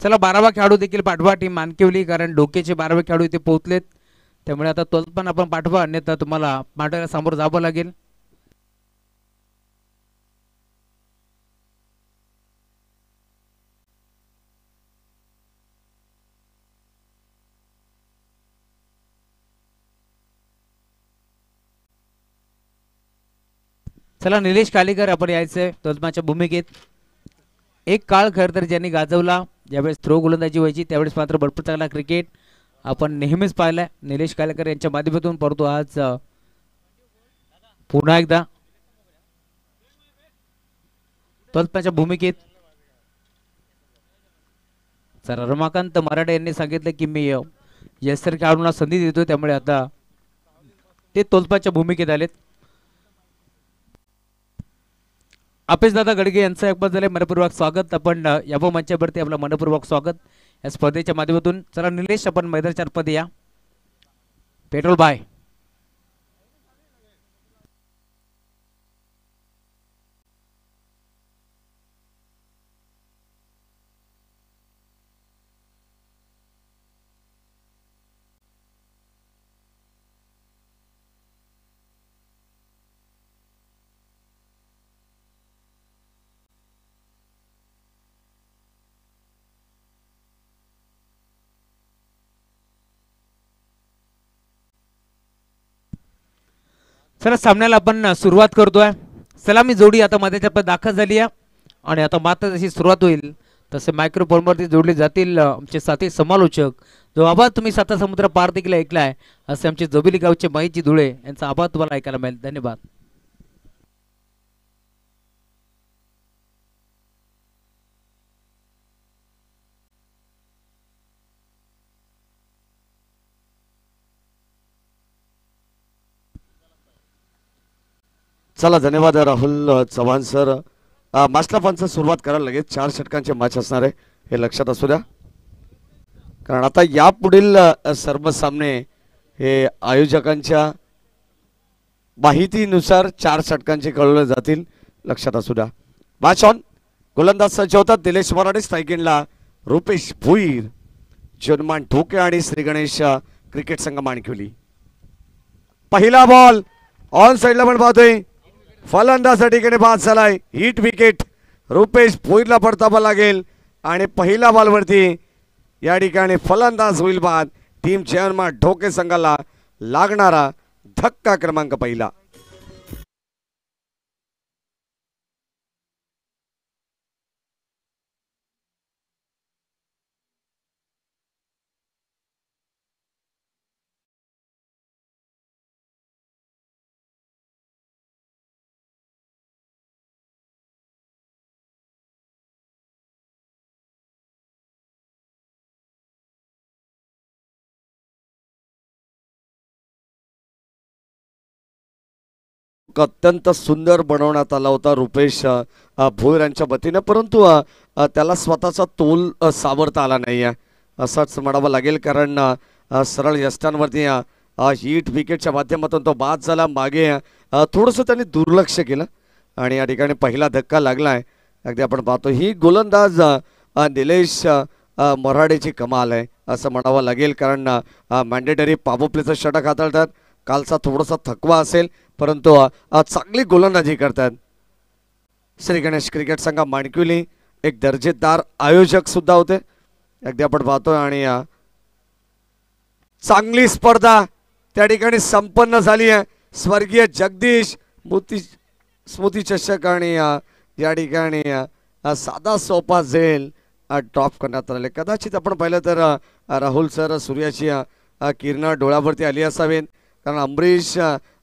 चला 12वा खेळाडू देखील पाठवा टीम मानकिवली, कारण डोकेचे 12वे खेळाडू इथे पोहोचलेत. त्यामुळे आता तो पण आपण पाठवा, अन्यथा तुम्हाला माठाला सामोरं जावं लागेल. चला निलेश कालेकर आपण यायचंय तोलमाच्या भूमिकेत. एक काळ खरं तर ज्यांनी गाजवला, ज्यावेळेस थ्रो गोलंदाजी व्हायची त्यावेळेस मात्र भरपूर चांगला क्रिकेट आपण नेहमीच पाहिलाय निलेश कालेकर यांच्या माध्यमातून. परंतु आज पुन्हा एकदा तोलमाच्या भूमिकेत. सर रमाकांत मराठे यांनी सांगितलं की मी यशस्वी खेळाडूंना संधी देतो, त्यामुळे आता ते तोलपाच्या भूमिकेत आलेत. अपेशदादा गडगे यांचं एक झाले मनपूर्वक स्वागत. आपण या मंचावरती आपलं मनपूर्वक स्वागत या स्पर्धेच्या माध्यमातून. चला निलेश आपण मैदानाच्या आतमध्ये या. पेट्रोल बाय. चला सामन्याला आपण सुरुवात करतोय. सलामी जोडी आता मध्ये दाखल झाली आहे आणि आता मात्र जशी सुरुवात होईल तसे मायक्रोफोनवरती जोडले जातील आमचे साथी समालोचक. जो आवाज तुम्ही साता समुद्र पार देखील ऐकलाय असे आमचे जोबिली गावचे माहिती धुळे यांचा आवाज तुम्हाला ऐकायला मिळेल. धन्यवाद. चला धन्यवाद राहुल चव्हाण सर. मास्टर पंच सुरुवात करायला लगेच 4 षटकांचे मॅच असणार आहे हे लक्षात असू द्या, कारण आता यापुढील सर्व सामने हे आयोजकांच्या माहितीनुसार 4 षटकांचे खेळवले जातील, लक्षात असू द्या. Match on. गोलंदाज सज्ज होतात. दिलेश मराठे स्ट्रायकिंगला, रुपेश भुईर, जन्मान ढोके आणि श्री गणेश क्रिकेट संघ माणकिवली. पहिला बॉल ऑन साइडला पण पाहतोय. फलंदाजाच्या ठिकाणी बाद झालाय. हिट विकेट रुपेश भोईरला परतावा लागेल आणि पहिल्या बॉलवरती या ठिकाणी फलंदाज होईल बाद. टीम चेअरमन ढोके संघाला लागणारा धक्का क्रमांक पहिला. अत्यंत सुंदर बनवण्यात आला होता रुपेश भोईर यांच्या वतीने, परंतु त्याला स्वतःचा तोल सावरता आला नाही आहे असंच म्हणावं लागेल, कारण सरळ यष्टांवरती हिट विकेटच्या माध्यमातून तो बाद झाला. मागे थोडंसं त्यांनी दुर्लक्ष केलं आणि या ठिकाणी पहिला धक्का लागलाय. अगदी आपण पाहतो ही गोलंदाज निलेश मराठेची कमाल आहे असं म्हणावं लागेल, कारण मॅन्डेटरी पॉवर षटक हाताळतात. कालचा थोडासा थकवा असेल परंतु चांगली गोलंदाजी करतात. श्री गणेश क्रिकेट संघ माणकिवली एक दर्जेदार आयोजक सुद्धा होते अगदी आपण पाहतो आणि चांगली स्पर्धा त्या ठिकाणी संपन्न झाली आहे. स्वर्गीय जगदीश स्मृती चषक आणि या ठिकाणी साधा सोपा झेल ड्रॉप करण्यात आले. कदाचित आपण पाहिलं तर राहुल सर सूर्याची किरण डोळ्यावरती आली असावीत, कारण अमरीश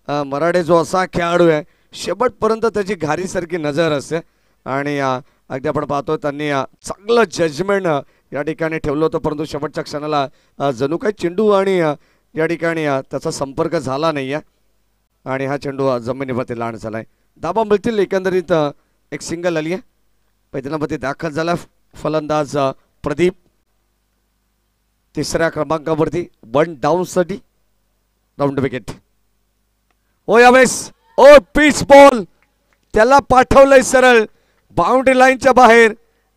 मराठे जो असा खेळाडू आहे शेवटपर्यंत त्याची घारीसारखी नजर असते आणि अगदी आपण पाहतो त्यांनी चांगलं जजमेंट या ठिकाणी ठेवलं होतं, परंतु शेवटच्या क्षणाला जणू काही चेंडू आणि या ठिकाणी त्याचा संपर्क झाला नाही आहे आणि हा चेंडू जमिनीवरती लांड झाला आहे. धाबा मिळतील. एकंदरीत एक सिंगल आली आहे. मैदानामध्ये दाखल झाला फलंदाज प्रदीप तिसऱ्या क्रमांकावरती 1 डाऊनसाठी राऊंड विकेट. ओ यावेळेस ओ पिच बॉल त्याला पाठवलंय सरळ बाउंड्री लाईनच्या बाहेर.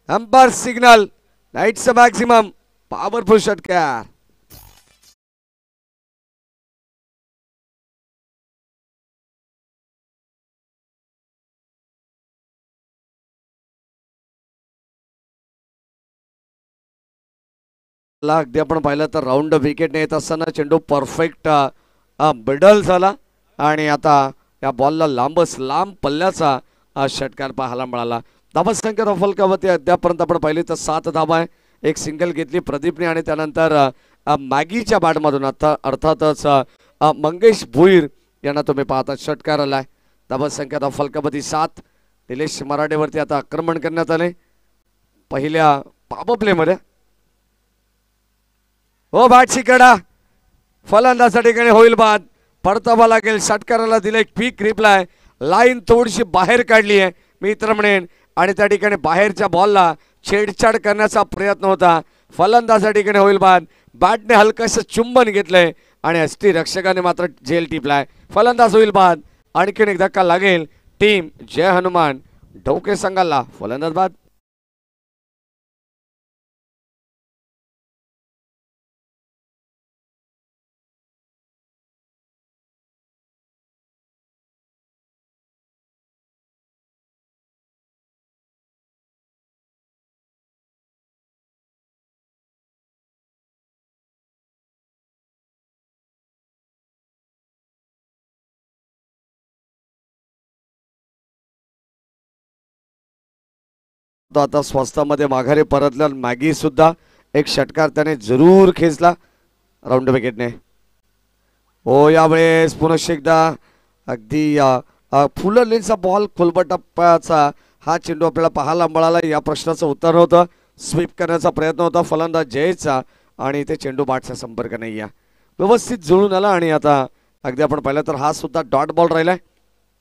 Umpire signal nights maximum powerful षटकार. अगदी आपण पाहिलं तर राऊंड विकेट येत असताना चेंडू परफेक्ट मिडल झाला आणि आता या बॉलला लांब पल्ल्याचा षटकार पाहायला मिळाला. धाबा संख्या रफलकावती अद्यापर्यंत आपण पाहिली तर 7 धाबा आहे. एक सिंगल घेतली प्रदीपने आणि त्यानंतर मॅगीच्या बॅटमधून आता अर्थातच मंगेश भुईर यांना तुम्ही पाहता षटकार आलाय. धाबा संख्या रफलकावती 7. निलेश मराठेवरती आता आक्रमण करण्यात आले पहिल्या पॉवर प्लेमध्ये. हो बॅटची कडा फलंदाजा ठिकाणी होईल बाद. परतावा लागेल. षटकाराला दिले एक क्विक रिप्लाय. लाईन थोडीशी बाहेर काढली आहे मी तर म्हणेन आणि त्या ठिकाणी बाहेरच्या बॉलला छेडछाड करण्याचा प्रयत्न होता. फलंदाजा ठिकाणी होईल बाद. बॅटने हलकंसं चुंबन घेतलंय आणि एसटी रक्षकाने मात्र झेल टिपलाय. फलंदाज होईल बाद. आणखीन एक धक्का लागेल टीम जय हनुमान ढोके संघाला. फलंदाज बाद. तो आता स्वस्तामध्ये माघारी परतल्या. मॅगी सुद्धा एक षटकार त्याने जरूर खेचला राऊंड विकेटने. हो यावेळेस पुनश्च एकदा अगदी फुलर लेनचा बॉल खोलबट टप्प्याचा हा चेंडू आपल्याला पाहायला मिळाला. या प्रश्नाचं उत्तर होतं. स्वीप करण्याचा प्रयत्न होता फलंदाज जयचा आणि ते चेंडू बॅटचा संपर्क नाही आहे. व्यवस्थित जुळून आला आणि आता अगदी आपण पाहिलं तर हा सुद्धा डॉट बॉल राहिलाय.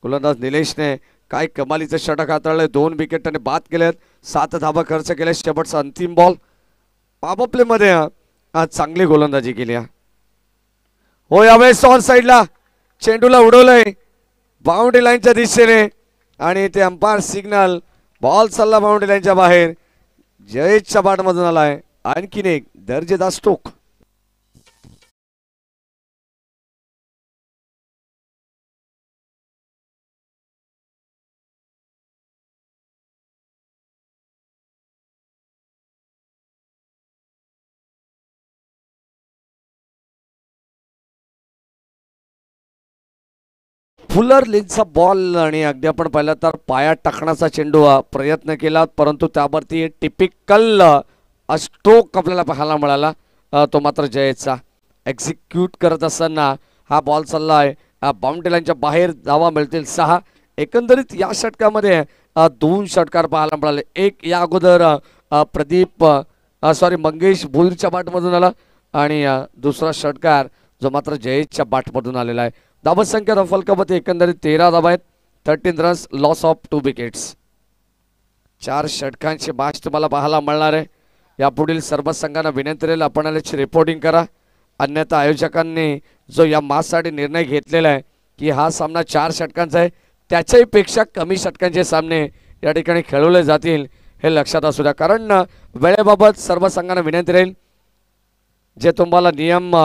गोलंदाज निलेशने काय कमालीचं षटक हाताळलंय. 2 विकेट त्याने बाद केलेत. 7 धाबा खर्च केले. शेवटचा अंतिम बॉल पॉवर प्ले मध्ये आज चांगली गोलंदाजी केली. हो यावेळेस ऑन साईडला चेंडूला उडवलंय बाउंड्री लाईनच्या दिशेने आणि ते अंपायर सिग्नल. बॉल चालला बाउंड्री लाईनच्या बाहेर. जयेशच्या बॅटमधून आलाय आणखीन एक दर्जेदार स्ट्रोक. फुलर लेनचा बॉल आणि अगदी आपण पाहिलं तर पायात टाकण्याचा चेंडू प्रयत्न केला परंतु त्यावरती टिपिकल स्ट्रोक आपल्याला पाहायला मिळाला. तो मात्र जयेशचा एक्झिक्यूट करत असताना हा बॉल चाललाय बाउंड्री लाईनच्या बाहेर. धावा मिळतील 6. एकंदरीत या षटकामध्ये 2 षटकार पाहायला मिळाले. एक या अगोदर प्रदीप मंगेश भुईरच्या बॅटमधून आला आणि दुसरा षटकार जो मात्र जयेशच्या बॅटमधून आलेला आहे. धावा संख्या रफलकामध्ये एकंदरीत 13 धावा आहेत. 13 रन्स लॉस ऑफ 2 विकेट्स. 4 षटकांची मॅच तुम्हाला पाहायला मिळणार आहे. यापुढील सर्व संघांना विनंती राहील आपण याची रिपोर्टिंग करा. अन्यथा आयोजकांनी जो या मॅचसाठी निर्णय घेतलेला आहे की हा सामना 4 षटकांचा आहे त्याच्याही पेक्षा कमी षटकांचे सामने या ठिकाणी खेळवले जातील हे लक्षात असू द्या. कारण वेळेबाबत सर्व संघांना विनंती राहील जे तुम्हाला नियम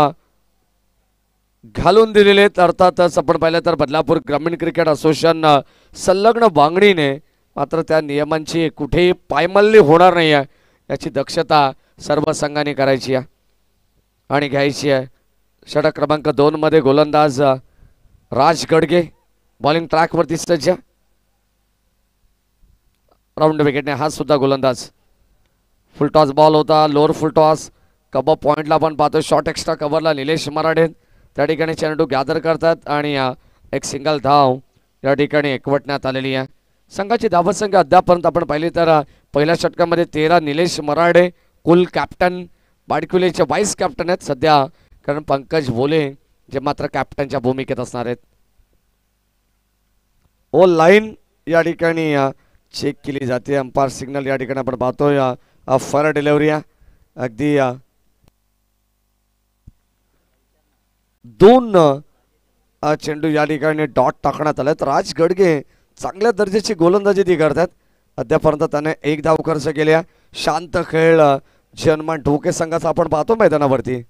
घालून दिलेले आहेत. अर्थातच आपण पाहिलं तर बदलापूर ग्रामीण क्रिकेट असोसिएशन संलग्न वांगणीने मात्र त्या नियमांची कुठेही पायमल्ली होणार नाही आहे याची दक्षता सर्व संघांनी करायची आहे आणि घ्यायची आहे. षटक क्रमांक 2 मध्ये गोलंदाज राज गडगे बॉलिंग ट्रॅकवरती सज्ज. राऊंड विकेटने हा सुद्धा गोलंदाज. फुल टॉस बॉल होता. लोअर फुल टॉस. कबर पॉइंटला आपण पाहतो. शॉर्ट एक्स्ट्रा कव्हरला निलेश मराठे त्या ठिकाणी चेंडू गॅदर करतात आणि एक सिंगल धाव या ठिकाणी एकवटण्यात आलेली आहे. संघाची धावत संख्या अद्यापर्यंत आपण पाहिली तर पहिल्या षटकामध्ये 13 निलेश मराठे कुल कॅप्टन. बाडकुलेचे वाईस कॅप्टन आहेत सध्या कारण पंकज भोले जे मात्र कॅप्टनच्या भूमिकेत असणार आहेत. ओ लाईन या ठिकाणी चेक केली जाते. अंपायर सिग्नल या ठिकाणी आपण पाहतोय फर डिलिव्हरी अगदी 2 चेंडू या ठिकाणी डॉट टाकण्यात आले. तर राज गडगे चांगल्या दर्जाची गोलंदाजी ती करतात. अद्यापर्यंत त्याने 1 धाव खर्च केल्या. शांत खेळ जे हनुमान ढोके संघाचा आपण पाहतो मैदानावरती,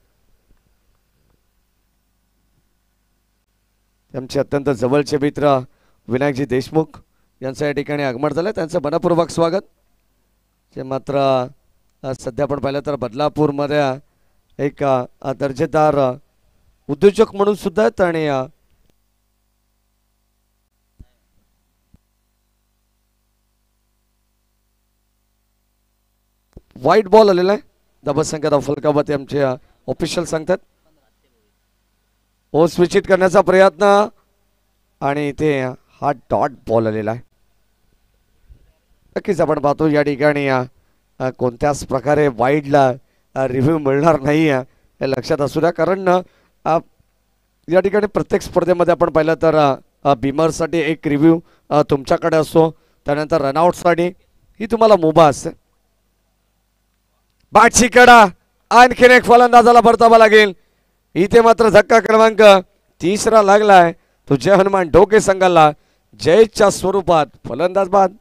त्यांचे अत्यंत जवळचे मित्र विनायकजी देशमुख यांचं या ठिकाणी आगमन झालं. त्यांचं मनपूर्वक स्वागत. जे मात्र सध्या आपण पाहिलं तर बदलापूरमध्ये एक दर्जेदार उद्योजक म्हणून सुद्धा आहेत आणि व्हाईट बॉल आलेला आहे. धावसंख्या फलकावरती आमचे ऑफिशियल सांगतात. ओ स्विच हिट करण्याचा प्रयत्न आणि इथे हा डॉट बॉल आलेला आहे. नक्कीच आपण पाहतो या ठिकाणी कोणत्याच प्रकारे वाईडला रिव्ह्यू मिळणार नाही आहे हे लक्षात असू द्या. कारण या ठिकाणी प्रत्येक स्पर्धेमध्ये आपण पाहिलं तर बिमरसाठी एक रिव्ह्यू तुमच्याकडे असतो, त्यानंतर रनआउटसाठी ही तुम्हाला मुभा असते. बाटची कडा आणखीन एक फलंदाजाला परतावा लागेल. इथे मात्र धक्का क्रमांक 3रा लागलाय. तो जय हनुमान ढोके संघाला जयच्या स्वरूपात फलंदाज बाद.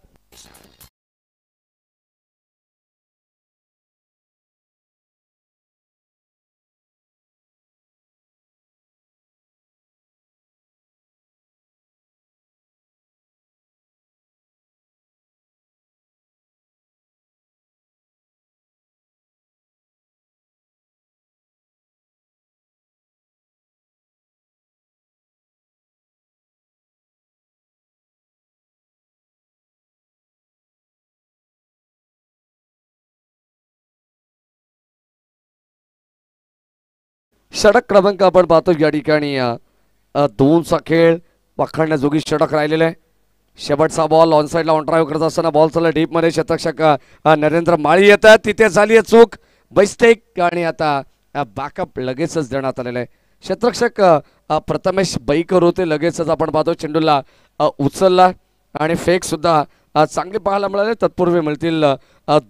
षटक क्रमांक आपण पाहतो या ठिकाणी 2चा खेळ वाखाणण्याजोगी षटक राहिलेला आहे. शेवटचा बॉल ऑन साईडला ऑन ड्राईव्ह करत असताना बॉल चालला डीप मध्ये. शतरक्षक नरेंद्र माळी येतात. तिथे झाली आहे चूक बैस्टेक आणि आता बॅकअप लगेचच देण्यात आलेला आहे. शतरक्षक प्रथमेश बैकर होते. लगेचच आपण पाहतो चेंडूला उचलला आणि फेक सुद्धा चांगली पाहायला मिळाले. तत्पूर्वी मिळतील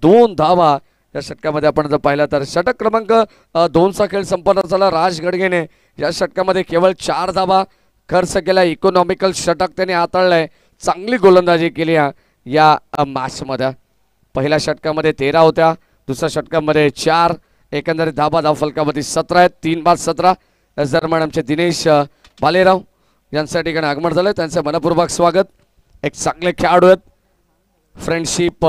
2 धावा. या षटकामध्ये आपण जर पाहिलं तर षटक क्रमांक 2चा खेळ संपन्न झाला. राज गडगेने या षटकामध्ये केवळ 4 धावा खर्च केला. इकॉनॉमिकल षटक त्याने हाताळलंय. चांगली गोलंदाजी केली या मॅचमध्ये. पहिल्या षटकामध्ये 13 होत्या, दुसऱ्या षटकामध्ये 4. एकंदरीत धाव फलकामध्ये 17 आहेत. 3 बाद 17. दरम्यान आमचे दिनेश भालेराव यांच्या ठिकाणी आगमन झालंय. त्यांचं मनपूर्वक स्वागत. एक चांगले खेळाडू आहेत. फ्रेंडशिप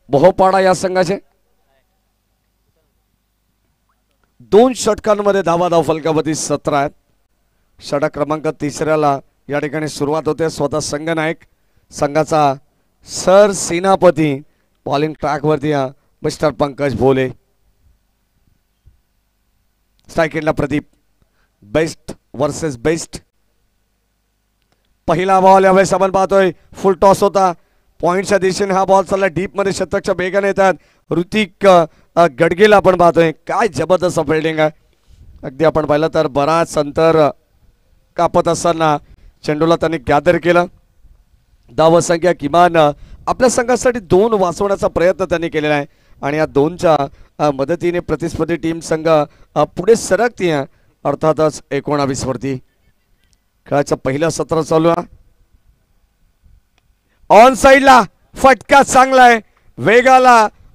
बोहोपाडा या संघाचे. 2 षटकांमध्ये धाव फलकावरती 17 आहेत. षटक क्रमांक 3ऱ्याला या ठिकाणी सुरुवात होते. स्वतः संघनायक संघाचा सर सेनापती बॉलिंग ट्रॅकवरती मिस्टर पंकज भोले. स्ट्राइक एंडला प्रदीप. Best versus best. पहिला बॉल यावेळेस आपण पाहतोय फुल टॉस होता. पॉइंटच्या दिशेने हा बॉल चालला डीप मध्ये. शतकच्या बेगाने येतात. ऋतिक गडगेला आपण पाहतोय. काय जबरदस्त फिल्डिंग आहे. अगदी आपण पाहिलं तर बराच अंतर कापत असताना चेंडूला त्यांनी गॅदर केलं. धावसंख्या किमान आपल्या संघासाठी 2 वाचवण्याचा प्रयत्न त्यांनी केलेला आहे आणि या 2च्या मदतीने प्रतिस्पर्धी टीम संघ पुढे सरकते. अर्थातच 19 वरती खेळाचं पहिलं सत्र चालू आहे. ऑन साइडला फटका चांगला आहे.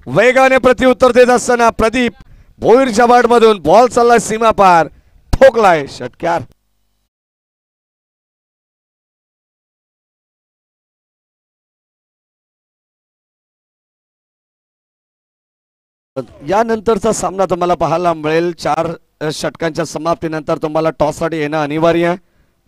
वेगाने प्रत्युत्तर देत असताना प्रदीप भोईरच्या बाटमधून बॉल चाललाय सीमा पार. ठोकलाय षटकार. यानंतरचा सामना तुम्हाला पाहायला मिळेल. 4 षटकांच्या समाप्तीनंतर तुम्हाला टॉससाठी येणं अनिवार्य आहे.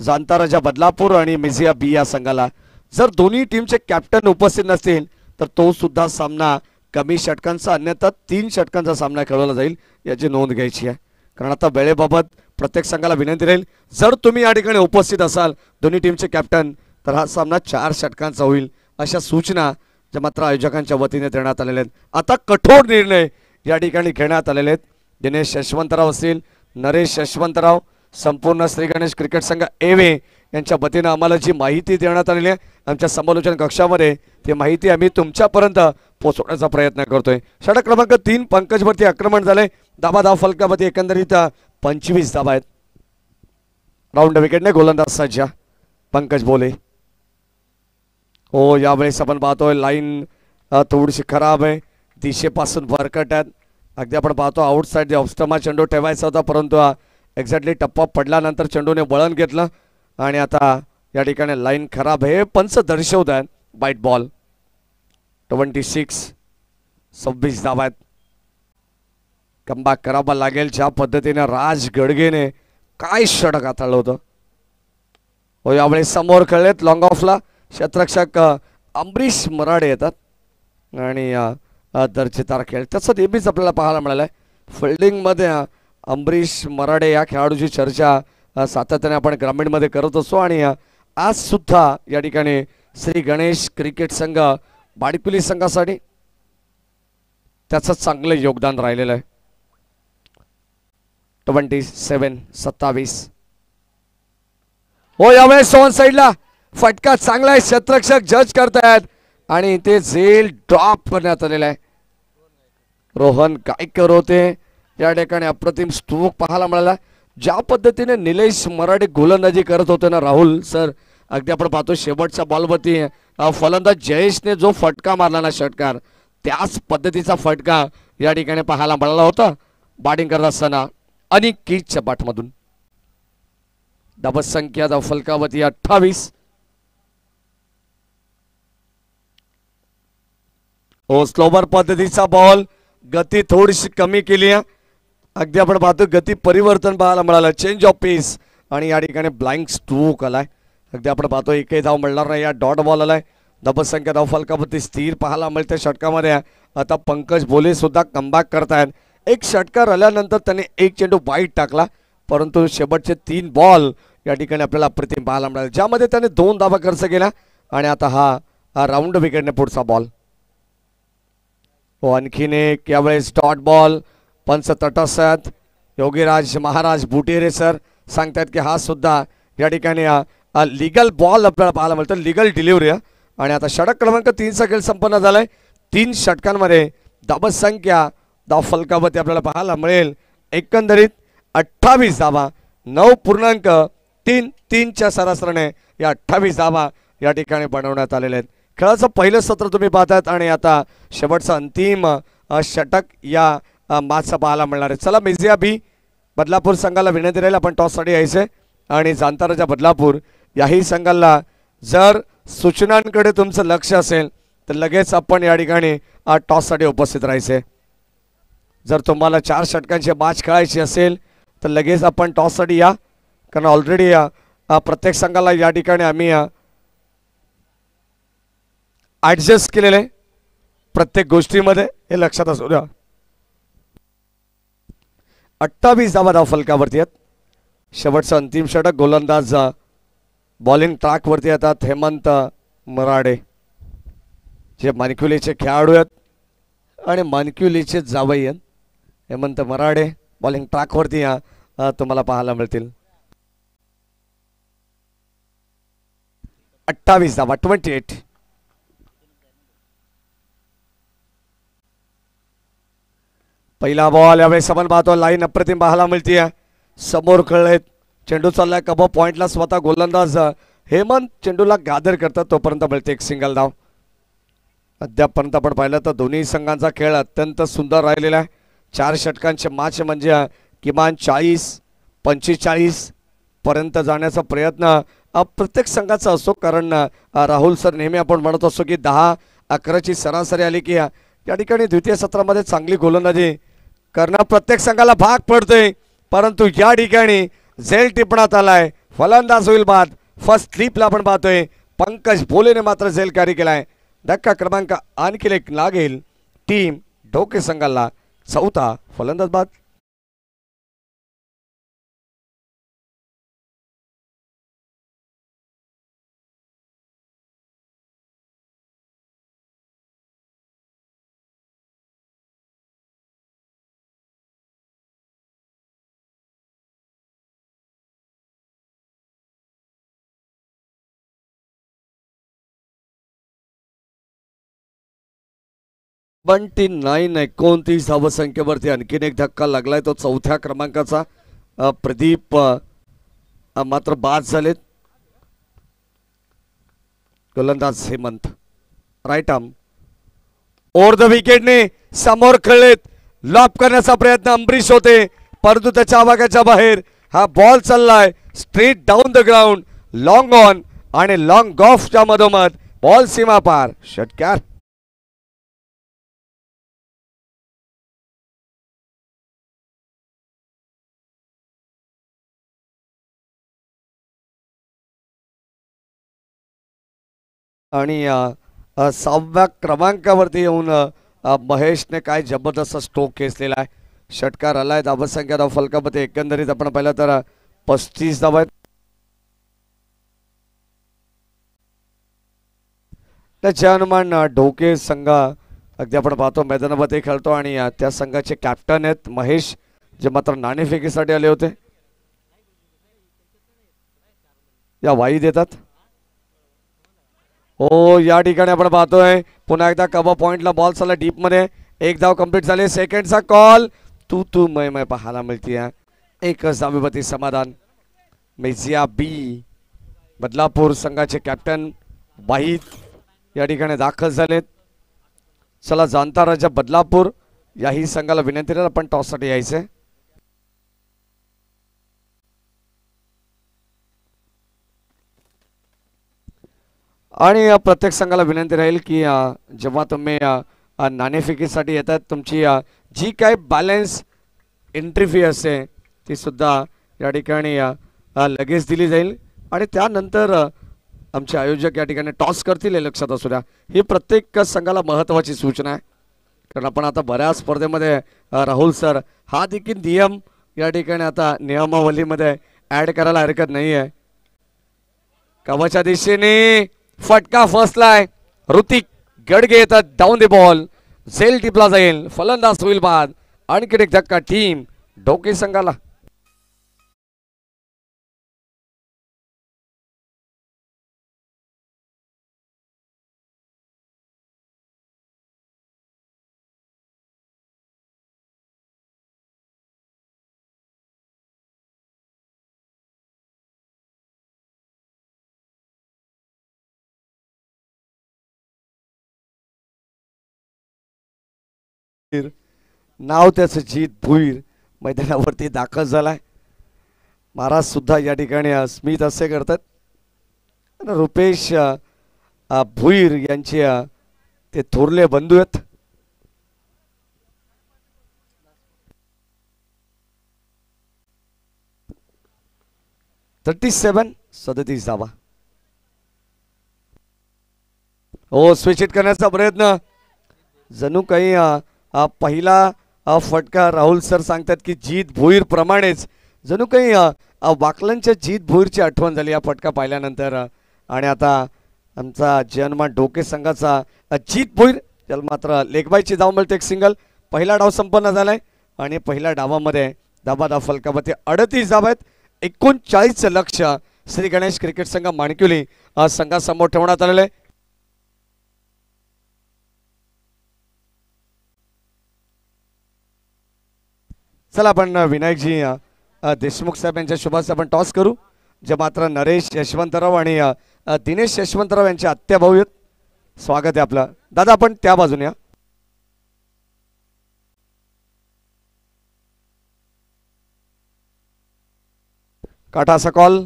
जाणता राजा बदलापूर आणि मिझिया बी या संघाला. जर दोन्ही टीमचे कॅप्टन उपस्थित नसतील तर तो सुद्धा सामना कमी षटकांचा अन्यथा 3 षटकांचा सामना खेळवला जाईल याची नोंद घ्यायची आहे. कारण आता वेळेबाबत प्रत्येक संघाला विनंती राहील, जर तुम्ही या ठिकाणी उपस्थित असाल दोन्ही टीमचे कॅप्टन तर हा सामना 4 षटकांचा होईल अशा सूचना ज्या मात्र आयोजकांच्या वतीने देण्यात आलेल्या आहेत. आता कठोर निर्णय या ठिकाणी घेण्यात आलेले आहेत. दिनेश यशवंतराव असतील, नरेश यशवंतराव, संपूर्ण श्री गणेश क्रिकेट संघ एवे यांच्या वतीने आम्हाला जी माहिती देण्यात आलेली आहे आमच्या समालोचन कक्षामध्ये ती माहिती आम्ही तुमच्यापर्यंत पोहोचवण्याचा प्रयत्न करतोय. षटक क्रमांक 3 पंकजवरती आक्रमण झाले. धाव फलकावरती एकंदरीत 25 धावा आहेत. राऊंड विकेटने गोलंदाज सज्ज पंकज बोले. हो यावेळेस आपण पाहतोय लाईन थोडीशी खराब आहे. दिशेपासून वरकट आहेत. अगदी आपण पाहतो आउटसाइड जे ऑफस्टमा चेंडू ठेवायचा होता, परंतु एक्झॅक्टली टप्पा पडल्यानंतर चेंडूने वळण घेतलं आणि आता या ठिकाणी लाईन खराब आहे. पंच दर्शवत आहेत वाईट बॉल. 26 धावा आहेत. कमबॅक करावा लागेल. ज्या पद्धतीने राज गडगेने काय षटक हाताळलं होतं. हो, यावेळी समोर खेळलेत लॉंग ऑफला क्षेत्ररक्षक अमरीश मराडे येतात आणि दर्जेदार खेळ त्याचं नेहमीच आपल्याला पाहायला मिळालं. फिल्डिंगमध्ये अमरीश मराडे या खेळाडूची चर्चा सातत्याने आपण ग्रामीणमध्ये करत असतो आणि आज सुद्धा या ठिकाणी श्री गणेश क्रिकेट संघ बाडकुली संघासाठी त्याचं चांगलं योगदान राहिलेलं आहे. 27 हो, यावेळेस ऑन साईडला फटका चांगला आहे. क्षेत्ररक्षक जज करतायत आणि ते झेल ड्रॉप करण्यात आलेला आहे. रोहन गायकर होते या ठिकाणी. अप्रतिम स्ट्रोक पाहायला मिळाला. ज्या पद्धतीने निलेश मराठे गोलंदाजी करत होते ना राहुल सर, अगदी आपण पाहतो शेवटच्या बॉलवरती फलंदाज जयेशने जो फटका मारला ना षटकार, त्याच पद्धतीचा फटका या ठिकाणी पाहायला मिळाला होता बॅटिंग करत असताना अनिकेतच्या बॅटमधून. धावसंख्या फलकावरती 28. हो, स्लोवर पद्धतीचा बॉल, गती थोडीशी कमी केली आहे. अगदी आपण पाहतो गती परिवर्तन पाहायला मिळालं. चेंज ऑफ पेस आणि या ठिकाणी ब्लाइंक स्ट्रोक आलाय. अगदी आपण पाहतो एकही धाव मिळणार नाही. या डॉट बॉल आलाय. धावसंख्या फलकावरती स्थिर पाहायला मिळते. षटकामध्ये आता पंकज भोले सुद्धा कमबॅक करतायत. एक षटकार आल्यानंतर त्याने एक चेंडू वाईट टाकला, परंतु शेवटचे 3 बॉल या ठिकाणी आपल्याला अप्रतिम पाहायला मिळाले, ज्यामध्ये त्याने 2 धावा खर्च केला आणि आता हा राऊंड विकेटने पुढचा बॉल. हो, आणखीन एक यावेळेस डॉट बॉल. पंच तटस्थ योगीराज महाराज बुटेरे सर सांगतात की हा सुद्धा या ठिकाणी लिगल बॉल आपल्याला पाहायला मिळतं, लिगल डिलिव्हरी. आणि आता षटक क्रमांक 3चा खेळ संपन्न झालाय. 3 षटकांमध्ये धावसंख्या फलकावरती आपल्याला पाहायला मिळेल एकंदरीत 28 धावा. 9.33च्या सरासरीने या 28 धावा या ठिकाणी बनवण्यात आलेले आहेत. खेळाचं पहिलं सत्र तुम्ही पाहतायत आणि आता शेवटचं अंतिम षटक या मॅचचा पाहायला मिळणार आहे. चला, मिझिया बी बदलापूर संघाला विनंती राहील आपण टॉससाठी यायचे आणि जाणताराच्या बदलापूर याही संघाला जर सूचनांकडे तुमचं लक्ष असेल तर लगेच आपण या ठिकाणी टॉससाठी उपस्थित राहायचे. जर तुम्हाला 4 षटकांची मॅच खेळायची असेल तर लगेच आपण टॉससाठी या, कारण ऑलरेडी प्रत्येक संघाला या ठिकाणी आम्ही ॲडजस्ट केलेलं आहे प्रत्येक गोष्टीमध्ये, हे लक्षात असू द्या. 28 धावा फलकावरती आहेत. शेवटचं अंतिम षटक. गोलंदाज बॉलिंग ट्रॅकवरती येतात हेमंत मराडे, जे मानक्युलीचे खेळाडू आहेत आणि मानक्युलीचे जावई आहेत. हेमंत मराडे बॉलिंग ट्रॅकवरती तुम्हाला पाहायला मिळतील. 28 धावा 28. पहिला बॉल यावेळेस आपण पाहतो. लाईन अप्रतिम पाहायला मिळते. समोर खेळलेत. चेंडू चाललाय कबा पॉइंटला. स्वतः गोलंदाज हेमंत चेंडूला गादर करतात, तोपर्यंत मिळते एक सिंगल धाव. अद्यापर्यंत आपण पाहिलं तर दोन्ही संघांचा खेळ अत्यंत सुंदर राहिलेला आहे. 4 षटकांचे मॅच म्हणजे किमान 40-45 पर्यंत जाण्याचा प्रयत्न प्रत्येक संघाचा असतो, कारण राहुल सर नेहमी आपण म्हणत असतो की 10-11ची सरासरी आली की या ठिकाणी द्वितीय सत्रामध्ये चांगली गोलंदाजी करणं प्रत्येक संघाला भाग पडते. परंतु या ठिकाणी झेल टिपण्यात आलाय. फलंदाज होईल बाद. फर्स्ट स्लिपला आपण पाहतोय पंकज भोलेने मात्र झेल कॅरी केलाय. धक्का क्रमांक आणखी एक लागेल टीम ढोके संघाला. 4था फलंदाज बाद. बंटी 29 धावसंख्येवरती आणखीन एक धक्का लागलाय. तो 4थ्या क्रमांकाचा प्रदीप मात्र बाद झालेत. गोलंदाज Hemant right arm over the विकेटने समोर खेळलेत. लॉप करण्याचा प्रयत्न अंबरीश होते परंतु त्याच्या आवाक्याच्या बाहेर हा बॉल चाललाय straight down the ground. Long on आणि लॉंग ऑफच्या मधोमध बॉल सीमा पार. षटकार. आणि 6व्या क्रमांकावरती येऊन महेशने काय जबरदस्त स्ट्रोक खेचलेला आहे. षटकार आलाय. धावसंख्या धाव फलकामध्ये एकंदरीत आपण पाहिलं तर 35 धावा आहेत. त्याचे हनुमान ढोके संघ अगदी आपण पाहतो मैदानामध्ये खेळतो आणि त्या संघाचे कॅप्टन आहेत महेश जे मात्र नाणेफेकीसाठी आले होते. या वाई देतात. हो या ठिकाणी आपण पाहतोय पुन्हा एकदा कबा पॉइंटला बॉल चालला डीप मध्ये. एक धाव कंप्लीट झाले. सेकंडचा कॉल तू मै पाहायला मिळते. एकच धावेवरती समाधान. मेझिया बी बदलापूर संघाचे कॅप्टन वाहिद या ठिकाणी दाखल झालेत. चला जाणता राजा बदलापूर याही संघाला विनंती करेल आपण टॉससाठी यायचे. आणि प्रत्येक संघाला विनंती राहील की जेव्हा तुम्ही नाणेफेकीसाठी येतात तुमची जी काय बॅलन्स एंट्री फी असते ती सुद्धा या ठिकाणी लगेच दिली जाईल आणि त्यानंतर आमचे आयोजक या ठिकाणी टॉस करतील हे लक्षात असू द्या. ही प्रत्येक संघाला महत्त्वाची सूचना आहे कारण आपण आता बऱ्याच स्पर्धेमध्ये राहुल सर हा देखील नियम या ठिकाणी आता नियमावलीमध्ये ॲड करायला हरकत नाही आहे. कवच्या दिशेने फटका फसलाय. ऋतिक गडगे येतात डाऊन द बॉल. झेल टिपला जाईल. फलंदाज होईल बाद. आणखी एक धक्का टीम ढोके संघाला. नाव त्याचं जीत भुईर मैदानावरती दाखल झालाय. महाराज सुद्धा या ठिकाणी स्मित असे करतात. रुपेश भुईर यांचे ते थोरले बंधू आहेत. थर्टी 37 धावा. हो स्विच हिट करण्याचा प्रयत्न जणू काही पहिला फटका राहुल सर सांगतात की जीत भोईर प्रमाणेच जणू काही वाकलनच्या जीत भोईरची आठवण झाली या फटका पाहिल्यानंतर. आणि आता आमचा जन्मा डोके संघाचा जीत भोईर त्याला मात्र लेगबायची धाव मिळते. एक सिंगल. पहिला डाव संपन्न झालाय आणि पहिल्या डावामध्ये धाव फलकामध्ये 38 धावा आहेत. 39 लक्ष श्री गणेश क्रिकेट संघ माणकिवली संघासमोर ठेवण्यात आलेले आहे. चला आपण विनायकजी देशमुख साहेब यांच्या शुभास आपण टॉस करू. जे मात्र नरेश यशवंतराव आणि दिनेश यशवंतराव यांचे आत्याभाऊ आहेत. स्वागत आहे आपलं. दादा आपण त्या बाजूने या. काटा असा कॉल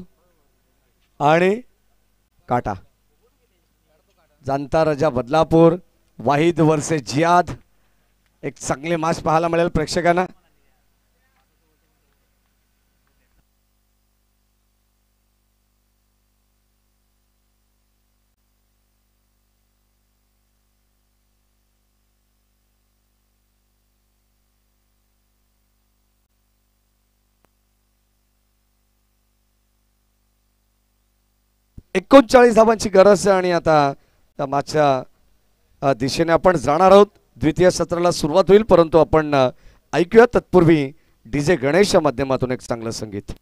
आणि काटा. जाणता राजा बदलापूर वाहिद वर्सेस जियाद. एक चांगले मॅच पाहायला मिळेल प्रेक्षकांना. एकोणचाळीस धावांची गरज आहे आणि आता त्या मागच्या दिशेने आपण जाणार आहोत. द्वितीय सत्राला सुरुवात होईल परंतु आपण ऐकूया तत्पूर्वी डीजे गणेशच्या माध्यमातून एक चांगलं संगीत.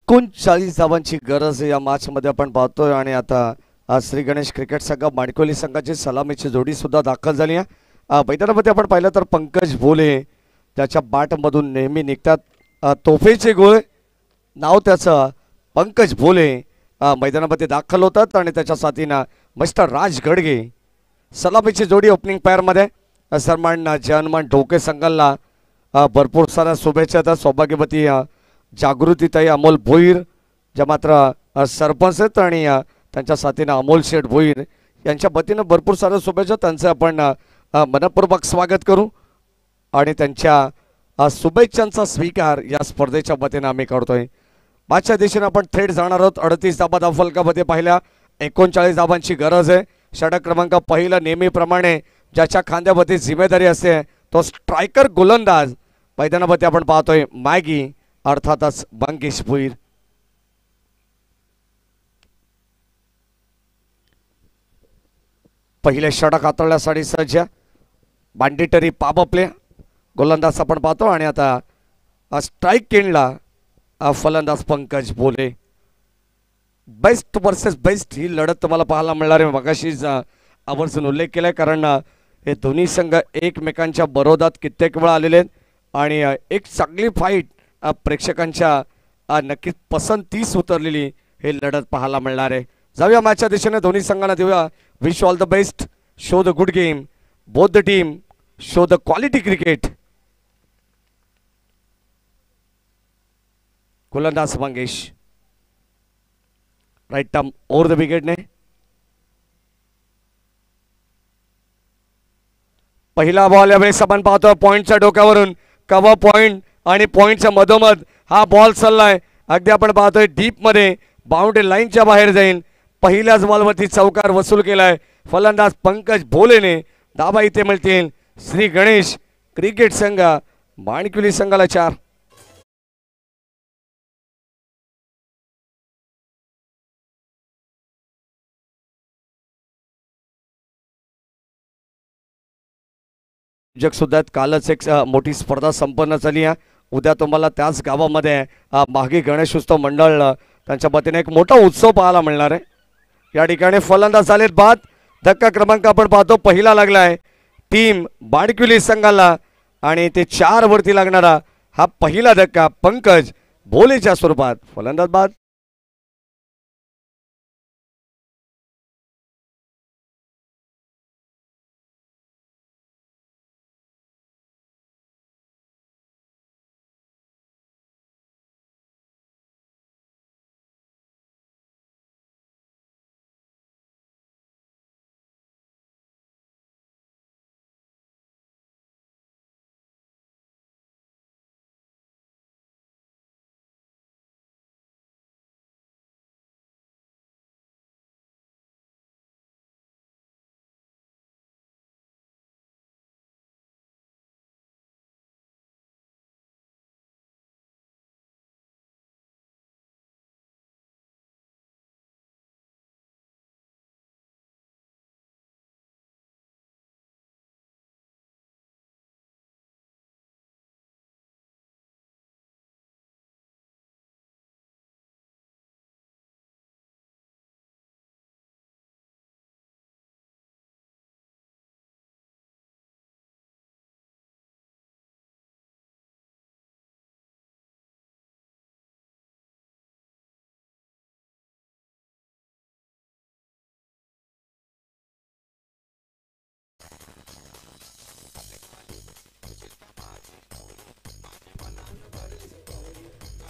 39 धावांची गरज या मॅच मध्ये आपण पाहतोय आणि आता श्री गणेश क्रिकेट संघ माणकोली संघाची सलामीची जोडी सुद्धा दाखल झाली आहे. मैदानामध्ये आपण पाहिलं तर पंकज भोले त्याच्या बॅटमधून नेहमी निघतात तोफेचे गोळ. नाव त्याचं पंकज भोले मैदानामध्ये दाखल होतात आणि त्याच्या साथीनं मिस्टर राज गडगे. सलामीची जोडी ओपनिंग पेअरमध्ये सन्मान जनमान ढोके संघाला भरपूर साऱ्या शुभेच्छा आहेत. सौभाग्यवती जागृतीताई अमोल भोईर ज्या मात्र सरपंच आहेत आणि त्यांच्या साथीनं अमोल शेठ भोईर यांच्या वतीनं भरपूर साऱ्या शुभेच्छा. त्यांचं आपण मनपूर्वक स्वागत करू आणि त्यांच्या शुभेच्छांचा स्वीकार या स्पर्धेच्या वतीनं आम्ही करतोय. मागच्या दिशेने आपण थेट जाणार आहोत. 38 धाबा धावफलकामध्ये पाहिल्या 39 धाबांची गरज आहे. षटक क्रमांक पहिला नेहमीप्रमाणे ज्याच्या खांद्यावरती जिम्मेदारी असते तो स्ट्रायकर गोलंदाज मैदानामध्ये आपण पाहतोय मॅगी अर्थातच मंगेश भोईर. पहिले षटक हाताळण्यासाठी सज्ज बांडिटरी पाबपले गोलंदाज आपण पाहतो आणि आता स्ट्राईक केनला फलंदाज पंकज भोले. बेस्ट वर्सेस बेस्ट ही लढत तुम्हाला पाहायला मिळणार आहे. मगाशीच आवर्जून उल्लेख केलाय कारण हे दोन्ही संघ एकमेकांच्या बरोदात कित्येक वेळा आलेले आहेत आणि एक चांगली फाईट प्रेक्षकांच्या नक्कीच पसंतीस उतरलेली हे लढत पाहायला मिळणार आहे. जाऊया मॅचच्या दिशेने. दोन्ही संघांना देऊया wish all the best. Show the good game. Both the team show the quality cricket. गोलंदाज Mangesh right arm over the विकेटने. पहिला बॉल यावेळेस आपण पाहतोय पॉइंटच्या डोक्यावरून कव्हर पॉइंट आणि पॉइंटच्या मधोमध हा बॉल चाललाय. अगदी आपण पाहतोय डीप मध्ये बाउंड्री लाईनच्या बाहेर जाईल. पहिल्याच बॉलवरती चौकार वसूल केलाय फलंदाज पंकज भोलेने. धाबा इथे मिळतील श्री गणेश क्रिकेट संघ माणकिवली संघाला 4. जग सुद्धा कालच एक मोठी स्पर्धा संपन्न झाली आहे. उद्या तुम्हाला त्याच गावामध्ये मागे गणेश उत्सव मंडळ त्यांच्या वतीने एक मोठा उत्सव पाहायला मिळणार आहे. या ठिकाणी फलंदाज झालेत बाद. धक्का क्रमांक आपण पाहतो पहिला लागलाय टीम बाणकिवली संघाला आणि ते 4 वरती लागणारा हा पहिला धक्का पंकज भोलेच्या स्वरूपात. फलंदाज बाद.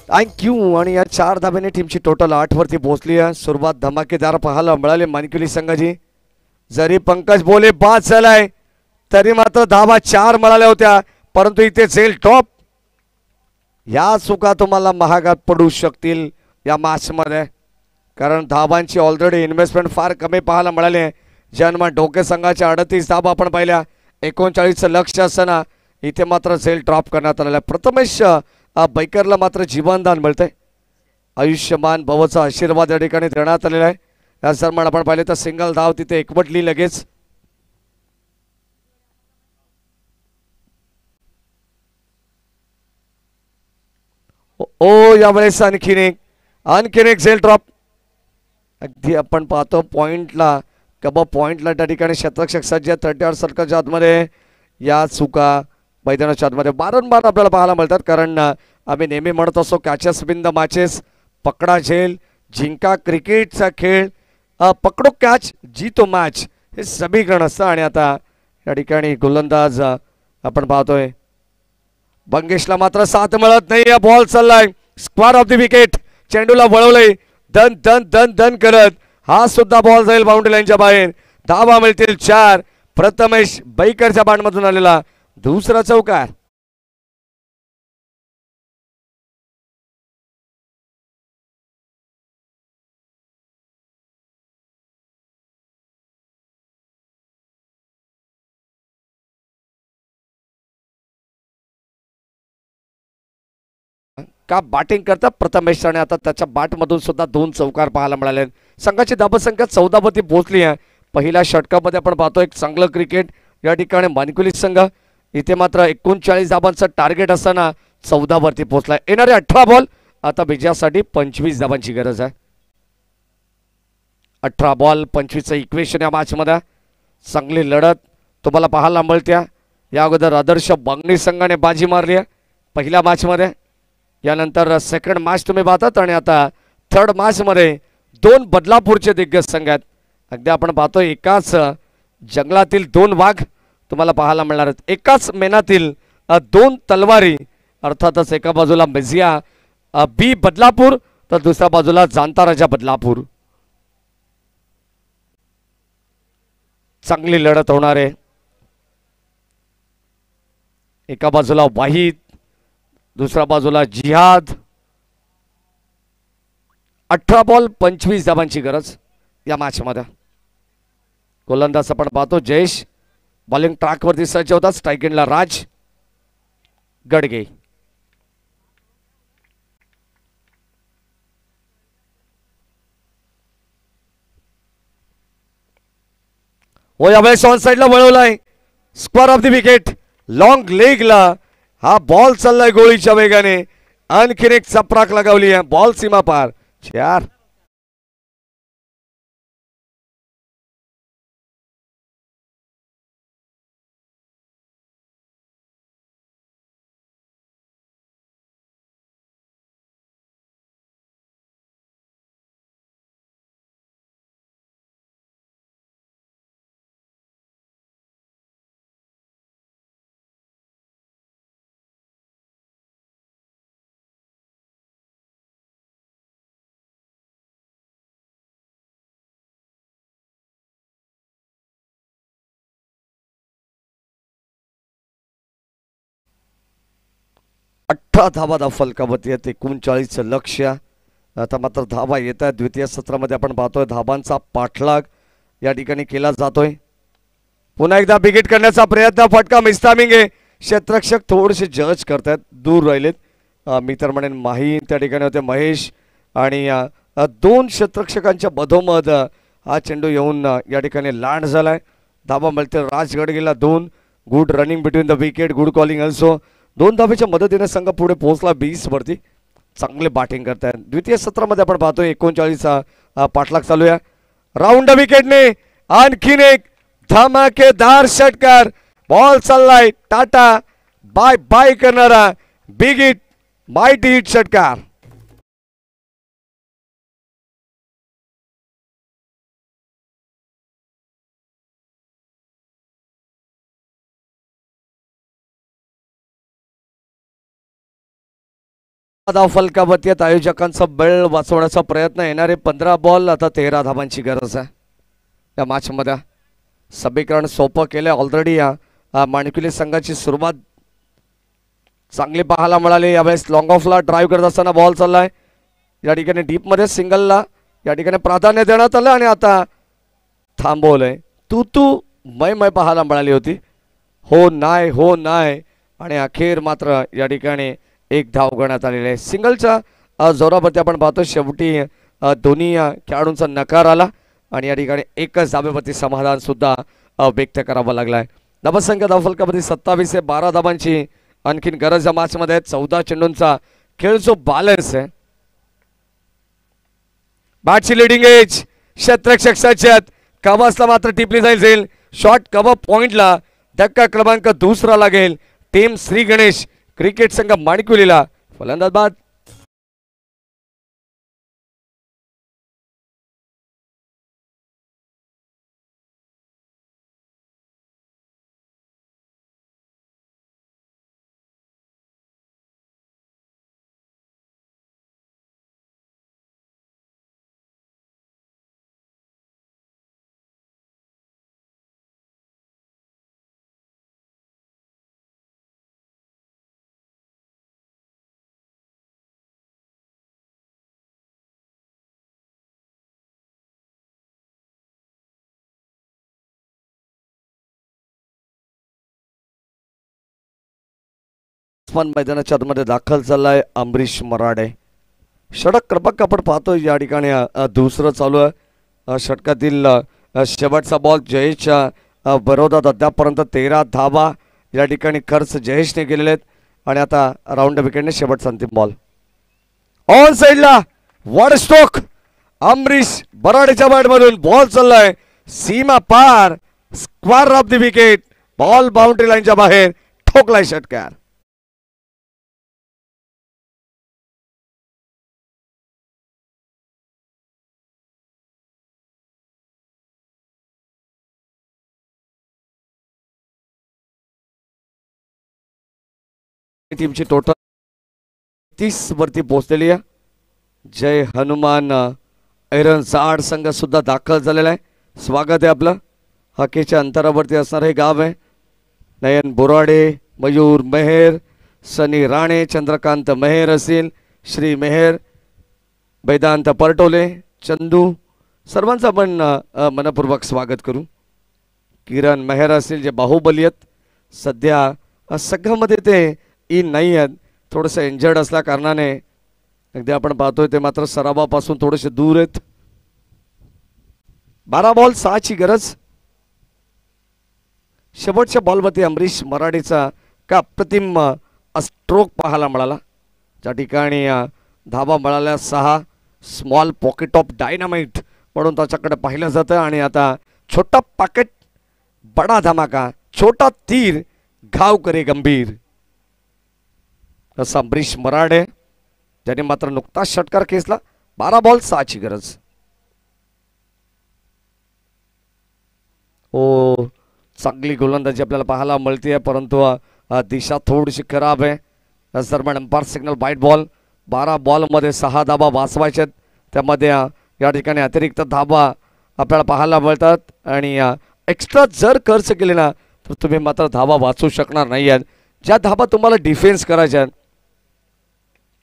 थँक्यू. आणि या 4 धाब्याने टीमची टोटल 8 वरती पोहोचली आहे. सुरुवात धमाकेदार पाहायला मिळाली माणकिवली संघाची. जरी पंकज भोले बाद झालाय तरी मात्र धाबा 4 मिळाल्या होत्या परंतु इथे झेल टॉप. या चुका तुम्हाला महागात पडू शकतील या मॅच मध्ये कारण धाबांची ऑलरेडी इन्व्हेस्टमेंट फार कमी पाहायला मिळाली. जन्म ढोके संघाच्या 38 धाबा आपण पाहिल्या. 39चं लक्ष असताना इथे मात्र झेल ड्रॉप करण्यात आलेला आहे. प्रथमेश बैकरला मात्र जीवनदान मिळतंय. आयुष्यमान भवचा आशीर्वाद या ठिकाणी देण्यात आलेला आहे. या सन्मान आपण पाहिले तर सिंगल धाव तिथे एकवटली लगेच. ओ यावेळेस आणखीन एक आणखीन एक झेल ड्रॉप. अगदी आपण पाहतो पॉइंटला पॉइंटला त्या ठिकाणी शतरक्षक सज्ज 30 सर्कलच्या आतमध्ये. या चुका मैदानाच्या आतमध्ये वारंवार आपल्याला पाहायला मिळतात, कारण आम्ही नेहमी म्हणत असतो कॅचेस बिन द मॅचेस. पकडा झेल, जिंका क्रिकेटचा खेळ, पकडो कॅच जीतो मॅच, हे समीकरण असतं. आणि आता या ठिकाणी गोलंदाज आपण पाहतोय बंगेशला मात्र साथ मिळत नाही. या बॉल चाललाय स्क्वेअर ऑफ द विकेट. चेंडूला वळवलंय दन दन दन दन करत. हा सुद्धा बॉल जाईल बाउंड्री लाईनच्या बाहेर. धावा मिळतील 4. प्रथमेश बैकरच्या बाणमधून आलेला दुसरा चौकार. का बॅटिंग करतात प्रथमेश आणि आता त्याच्या बॅटमधून सुद्धा 2 चौकार पाहायला मिळाले. संघाची धाबसंख्या 14 पोहोचली आहे. पहिल्या षटकामध्ये आपण पाहतो एक चांगलं क्रिकेट या ठिकाणी मानकुली संघ. इथे मात्र 39 धाबांचं टार्गेट असताना 14 पोहोचलाय. येणारे 18 बॉल आता विजयासाठी 25 धाबांची गरज आहे. 18 बॉल 25चं इक्वेशन या मॅचमध्ये. चांगली लढत तुम्हाला पाहायला मिळते. या अगोदर आदर्श बंगणी संघाने बाजी मारली आहे पहिल्या मॅचमध्ये. यानंतर सेकंड मॅच तुम्ही पाहतात आणि आता थर्ड मॅचमध्ये 2 बदलापूरचे दिग्गज संघ आहेत. अगदी आपण पाहतो एकाच जंगलातील 2 वाघ तुम्हाला पाहायला मिळणार आहेत. एकाच मेनातील 2 तलवारी. अर्थातच एका बाजूला मेझिया बी बदलापूर तर दुसऱ्या बाजूला जाणता राजा बदलापूर. चांगली लढत होणार आहे. एका बाजूला वाहिद, दुसऱ्या बाजूला जिहाद. 18 बॉल 25 धाबांची गरज या मॅचमध्ये. गोलंदाज आपण पाहतो जयेश बॉलिंग ट्रॅकवरती सज्ज होता. स्ट्राईक एंडला राज गडगे. हो यावेळेस ऑन साइडला वळवलाय square off the wicket. Long लेगला हा बॉल चाललाय गोळीच्या वेगाने. आणखीन एक चपराक लगावली आहे. बॉल सीमा पार 4. धावा दा फलकावती आहेत. 39चं लक्ष्य. आता मात्र धावा येत आहेत. द्वितीय सत्रामध्ये आपण पाहतोय धाबांचा पाठलाग या ठिकाणी केला जातोय. पुन्हा एकदा बिगिट करण्याचा प्रयत्न. फटका मिस्तामिंग आहे. क्षेत्ररक्षक थोडेसे जज करतायत, दूर राहिलेत. मी तर म्हणेन माही त्या ठिकाणी होते महेश आणि 2 क्षेत्ररक्षकांच्या मधोमध हा चेंडू येऊन या ठिकाणी लँड झालाय. धावा मिळते राजगड गेला 2. Good running between the wicket, good calling also. 2 धावेच्या मदतीने संघ पुढे पोहोचला 20 वरती. चांगले बॅटिंग करतायत. द्वितीय सत्रामध्ये आपण पाहतोय 39चा पाठलाग चालू आहे. राऊंड विकेटने आणखीन एक धमाकेदार षटकार. बॉल चाललाय टाटा बाय बाय करणारा बिग हिट माइटी हिट षटकार. धाव फलकावती आहेत. आयोजकांचा बळ वाचवण्याचा प्रयत्न. येणारे 15 बॉल आता 13 धावांची गरज आहे या मॅच मध्ये. समीकरण सोपं केलं ऑलरेडी. या माणकुली संघाची सुरुवात चांगली पाहायला मिळाली. यावेळेस लॉंग ऑफला ड्राईव्ह करत असताना बॉल चाललाय या ठिकाणी डीप मध्ये. सिंगलला या ठिकाणी प्राधान्य देण्यात आलं आणि आता थांबवलंय. तू मय पाहायला मिळाली होती. हो नाय आणि अखेर मात्र या ठिकाणी 1 धाव गणण्यात आलेली आहे. सिंगलच्या जोरावरती आपण पाहतो शेवटी दोन्ही खेळाडूंचा नकार आला आणि या ठिकाणी 1च धावेवरती समाधान सुद्धा व्यक्त करावं लागलाय. धावसंख्या धावफलकामध्ये 27 आहे. 12 धावांची आणखीन गरज या मॅच मध्ये. 14 चेंडूंचा खेळ जो बॅलन्स आहे बॅटची लिडिंग एज क्षेत्ररक्षक सज्जत कव्हर्सला मात्र टिपली जाईल शॉट कव्हर पॉइंटला धक्का क्रमांक दुसरा लागेल टीम श्री गणेश क्रिकेट संघ माणिकविलीला फलंदाज बाद मैदानाच्या आतमध्ये दाखल झालाय अमरीश मराडे षटक क्रमांक आपण पाहतोय या ठिकाणी दुसरं चालू आहे षटकातील शेवटचा बॉल जयेशच्या विरोधात अद्यापर्यंत 13 धावा या ठिकाणी खर्च जयेशने केलेले आहेत आणि आता राऊंड विकेटने शेवटचा अंतिम बॉल ऑन साइडला वॉड स्ट्रोक अमरीश बराडेच्या बॅटमधून बॉल चाललाय सीमा पार square off the wicket ball boundary लाईनच्या बाहेर ठोकलाय षटकार टीमची टोटल 30 वरती पोहोचलेली आहे जय हनुमान ऐरन जाड संघ सुद्धा दाखल झालेला आहे स्वागत आहे आपलं हकेच्या अंतरावरती असणार हे गाव आहे नयन बोराडे मयूर मेहर सनी राणे चंद्रकांत मेहर असतील श्री मेहर वेदांत परटोले चंदू सर्वांचं आपण मनपूर्वक स्वागत करू किरण मेहर असतील जे बाहुबली आहेत सध्या संघामध्ये ते नाही आहेत थोडंसं इंजर्ड असल्या कारणाने अगदी आपण पाहतोय ते मात्र सरावापासून थोडेसे दूर आहेत 12 बॉल 6 ची गरज शेवटच्या बॉलवरती अमरीश मराडेचा का अप्रतिम स्ट्रोक पाहायला मिळाला ज्या ठिकाणी धावा मिळाल्या 6 स्मॉल पॉकेट ऑफ डायनामाइट म्हणून त्याच्याकडे पाहिलं जातं आणि आता छोटा पॉकेट बडा धमाका छोटा तीर घाव करे गंभीर असा अमरीश मराडे ज्याने मात्र नुकताच षटकार खेचला 12 बॉल 6 ची गरज ओ चांगली गोलंदाजी आपल्याला पाहायला मिळते परंतु दिशा थोडीशी खराब आहे दरम्यान अंपायर सिग्नल वाईट बॉल 12 बॉलमध्ये 6 धाबा वाचवायच्या त्यामध्ये या ठिकाणी अतिरिक्त धाबा आपल्याला पाहायला मिळतात आणि एक्स्ट्रा जर खर्च केले ना तर तुम्ही मात्र धाबा वाचू शकणार नाही आहेत ज्या धाबा तुम्हाला डिफेन्स करायच्या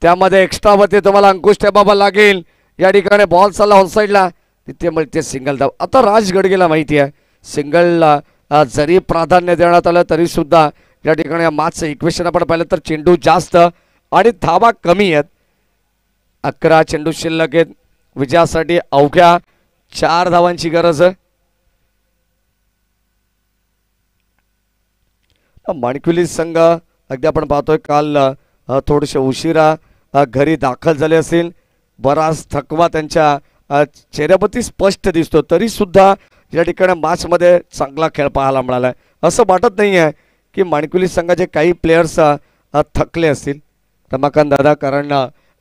त्यामध्ये एक्स्ट्रावरती तुम्हाला अंकुश ठेवावा लागेल या ठिकाणी बॉल चालला ऑनसाईडला तिथे मिळते सिंगल धाव आता राज गडगेला माहिती आहे सिंगलला जरी प्राधान्य देण्यात आलं तरी सुद्धा या ठिकाणी मॅचचं इक्वेशन आपण पाहिलं तर चेंडू जास्त आणि धावा कमी आहेत 11 चेंडू शिल्लक आहेत विजयासाठी अवघ्या 4 धावांची गरज आहे माणिकविली संघ अगदी आपण पाहतोय काल थोडेसे उशिरा घरी दाखल झाले असेल बराच थकवा त्यांच्या चेहऱ्यावरती स्पष्ट दिसतो तरी सुद्धा या ठिकाणी मॅचमध्ये चांगला खेळ पाहायला मिळाला आहे असं वाटत नाही आहे की माणिकविली संघाचे काही प्लेयर्स थकले असतील रमाकांत दादा कारण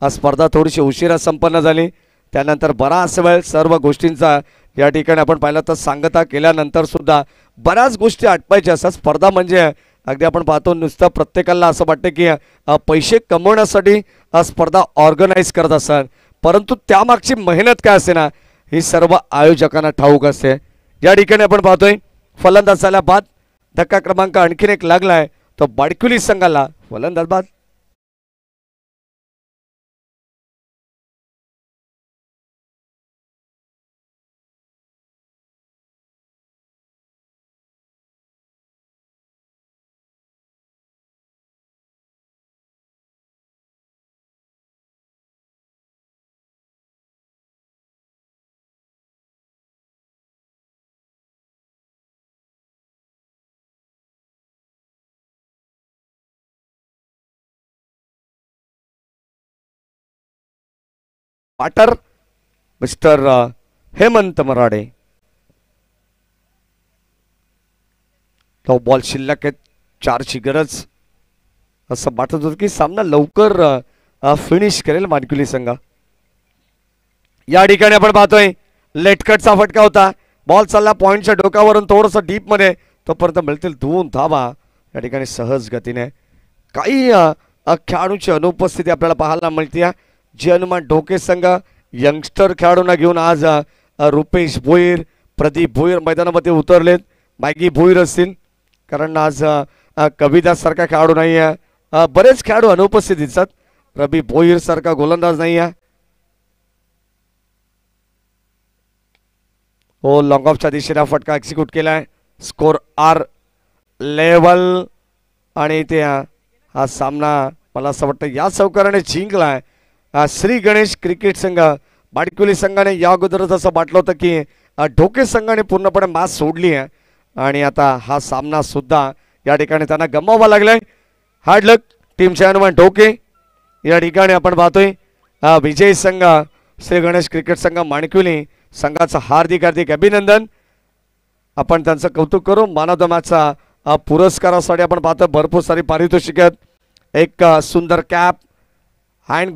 स्पर्धा थोडीशी उशिरा संपन्न झाली त्यानंतर बराच वेळ सर्व गोष्टींचा या ठिकाणी आपण पाहिलं तर सांगता केल्यानंतर सुद्धा बऱ्याच गोष्टी आटपायच्या असतात स्पर्धा म्हणजे अगदी आपण पाहतो नुसतं प्रत्येकाला असं वाटतं की पैसे कमवण्यासाठी स्पर्धा ऑर्गनाईज करत असतात परंतु त्यामागची मेहनत काय असते ना ही सर्व आयोजकांना ठाऊक असते या ठिकाणी आपण पाहतोय फलंदाज झाल्या बाद धक्का क्रमांक आणखीन एक लागलाय तो माणिकविली संघाला फलंदाज बाद पाटर मिस्टर हेमंत मराडे. तो बॉल शिल्लक आहेत, 4ची गरज. असं वाटत होतं की सामना लवकर फिनिश करेल मानकुली संघ. या ठिकाणी आपण पाहतोय लेटकटचा फटका होता. बॉल चालला पॉइंटच्या डोकावरून थोडस डीप मध्ये, तोपर्यंत मिळतील 2 धावा या ठिकाणी सहज गतीने. काही खेळाडूंची अनुपस्थिती आपल्याला पाहायला मिळते. जी हनुमान ढोके संघ यंगस्टर खेळाडूंना घेऊन आज रुपेश भोईर, प्रदीप भोईर मैदानामध्ये उतरलेत. मायगी भोईर असतील, कारण आज कविदास सारखा खेळाडू नाही आहे. बरेच खेळाडू अनुपस्थित दिसतात. रवी भोईर सारखा गोलंदाज नाही आहे. हो, लॉंग ऑफच्या दिशेला फटका एक्झिक्यूट केलाय. Score are level. आणि ते हा सामना मला असं वाटतं या चौकाराने जिंकलाय श्री गणेश क्रिकेट संघ. बाडकुली संघाने या अगोदरच असं वाटलं होतं की ढोके संघाने पूर्णपणे मॅच सोडली आहे, आणि आता हा सामना सुद्धा या ठिकाणी त्यांना गमावावा लागलाय. हार्ड लक टीमचे हनुमान ढोके. या ठिकाणी आपण पाहतोय विजय संघ श्री गणेश क्रिकेट संघ माणकुली संघाचं हार्दिक हार्दिक अभिनंदन. आपण त्यांचं कौतुक करू. मॅन ऑफ द मॅचचा पुरस्कारासाठी आपण पाहतो भरपूर सारी पारितोषिक आहेत. एक सुंदर कॅप, हँड